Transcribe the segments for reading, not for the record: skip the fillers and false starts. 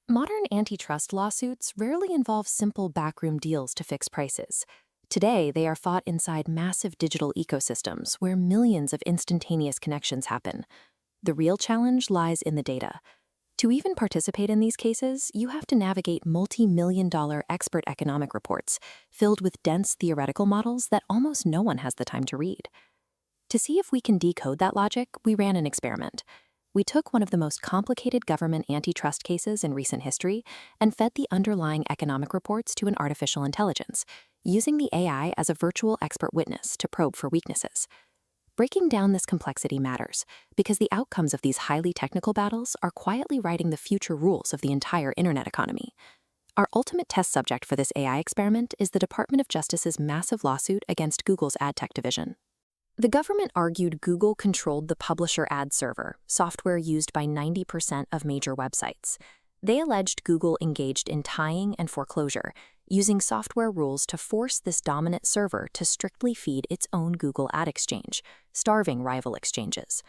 Modern antitrust lawsuits rarely involve simple backroom deals to fix prices. Today, they are fought inside massive digital ecosystems where millions of instantaneous connections happen. The real challenge lies in the data. To even participate in these cases, you have to navigate multi-million-dollar expert economic reports filled with dense theoretical models that almost no one has the time to read. To see if we can decode that logic, we ran an experiment. We took one of the most complicated government antitrust cases in recent history and fed the underlying economic reports to an artificial intelligence, using the AI as a virtual expert witness to probe for weaknesses. Breaking down this complexity matters because the outcomes of these highly technical battles are quietly writing the future rules of the entire internet economy. Our ultimate test subject for this AI experiment is the Department of Justice's massive lawsuit against Google's ad tech division. The government argued Google controlled the publisher ad server, software used by 90% of major websites. They alleged Google engaged in tying and foreclosure, using software rules to force this dominant server to strictly feed its own Google Ad Exchange, starving rival exchanges.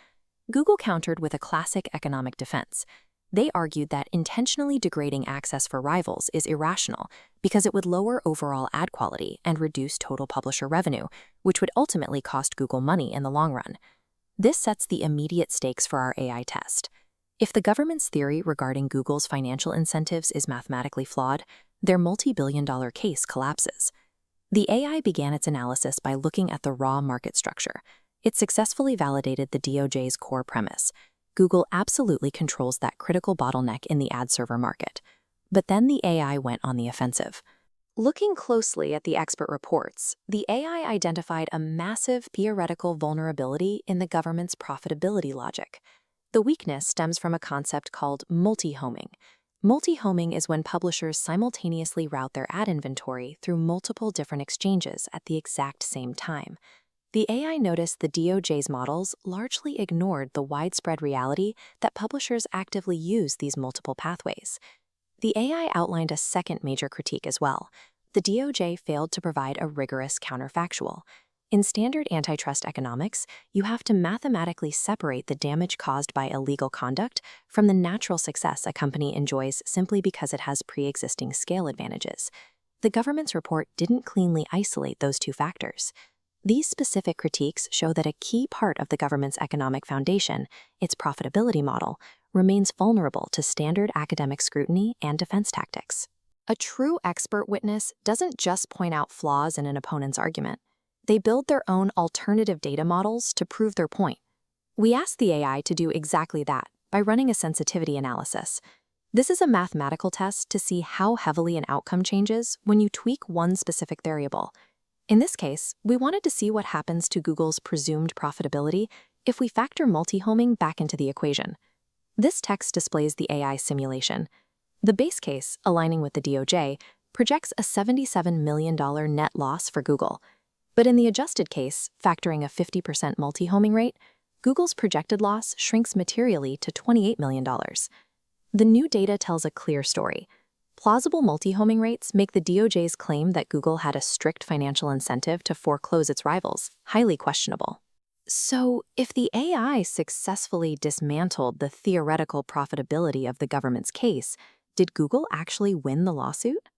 Google countered with a classic economic defense. They argued that intentionally degrading access for rivals is irrational because it would lower overall ad quality and reduce total publisher revenue, which would ultimately cost Google money in the long run. This sets the immediate stakes for our AI test. If the government's theory regarding Google's financial incentives is mathematically flawed, their multi-billion-dollar case collapses. The AI began its analysis by looking at the raw market structure. It successfully validated the DOJ's core premise. Google absolutely controls that critical bottleneck in the ad server market. But then the AI went on the offensive. Looking closely at the expert reports, the AI identified a massive theoretical vulnerability in the government's profitability logic. The weakness stems from a concept called multi-homing. Multi-homing is when publishers simultaneously route their ad inventory through multiple different exchanges at the exact same time. The AI noticed the DOJ's models largely ignored the widespread reality that publishers actively use these multiple pathways. The AI outlined a second major critique as well. The DOJ failed to provide a rigorous counterfactual. In standard antitrust economics, you have to mathematically separate the damage caused by illegal conduct from the natural success a company enjoys simply because it has pre-existing scale advantages. The government's report didn't cleanly isolate those two factors. These specific critiques show that a key part of the government's economic foundation, its profitability model, remains vulnerable to standard academic scrutiny and defense tactics. A true expert witness doesn't just point out flaws in an opponent's argument. They build their own alternative data models to prove their point. We asked the AI to do exactly that by running a sensitivity analysis. This is a mathematical test to see how heavily an outcome changes when you tweak one specific variable. In this case, we wanted to see what happens to Google's presumed profitability if we factor multi-homing back into the equation. This text displays the AI simulation. The base case, aligning with the DOJ, projects a $77 million net loss for Google. But in the adjusted case, factoring a 50% multi-homing rate, Google's projected loss shrinks materially to $28 million. The new data tells a clear story. Plausible multi-homing rates make the DOJ's claim that Google had a strict financial incentive to foreclose its rivals highly questionable. So, if the AI successfully dismantled the theoretical profitability of the government's case, did Google actually win the lawsuit?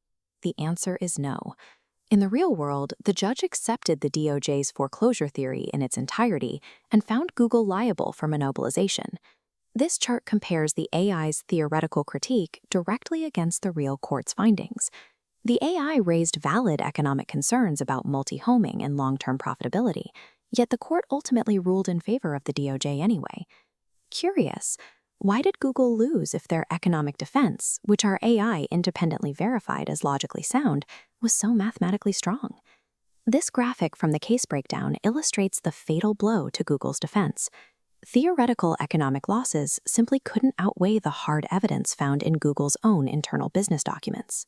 The answer is no. In the real world, the judge accepted the DOJ's foreclosure theory in its entirety and found Google liable for monopolization. This chart compares the AI's theoretical critique directly against the real court's findings. The AI raised valid economic concerns about multi-homing and long-term profitability, yet the court ultimately ruled in favor of the DOJ anyway. Curious, why did Google lose if their economic defense, which our AI independently verified as logically sound, was so mathematically strong? This graphic from the case breakdown illustrates the fatal blow to Google's defense. Theoretical economic losses simply couldn't outweigh the hard evidence found in Google's own internal business documents.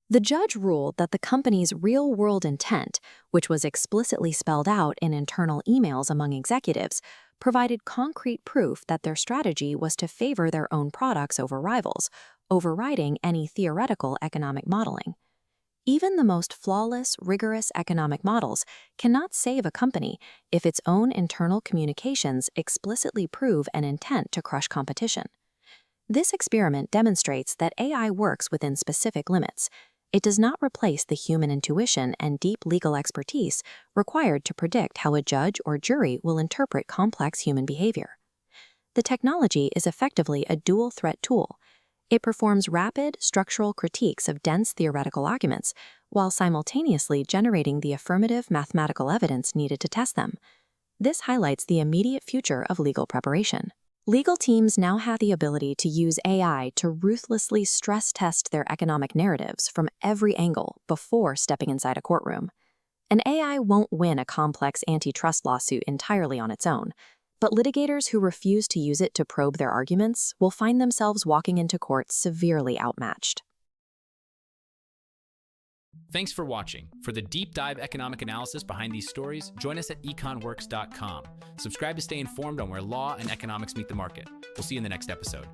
The judge ruled that the company's real-world intent, which was explicitly spelled out in internal emails among executives, provided concrete proof that their strategy was to favor their own products over rivals, overriding any theoretical economic modeling. Even the most flawless, rigorous economic models cannot save a company if its own internal communications explicitly prove an intent to crush competition. This experiment demonstrates that AI works within specific limits. It does not replace the human intuition and deep legal expertise required to predict how a judge or jury will interpret complex human behavior. The technology is effectively a dual-threat tool. It performs rapid, structural critiques of dense theoretical arguments, while simultaneously generating the affirmative mathematical evidence needed to test them. This highlights the immediate future of legal preparation. Legal teams now have the ability to use AI to ruthlessly stress-test their economic narratives from every angle before stepping inside a courtroom. An AI won't win a complex antitrust lawsuit entirely on its own, but litigators who refuse to use it to probe their arguments will find themselves walking into court severely outmatched. Thanks for watching. For the deep dive economic analysis behind these stories, join us at econworks.com. Subscribe to stay informed on where law and economics meet the market. We'll see you in the next episode.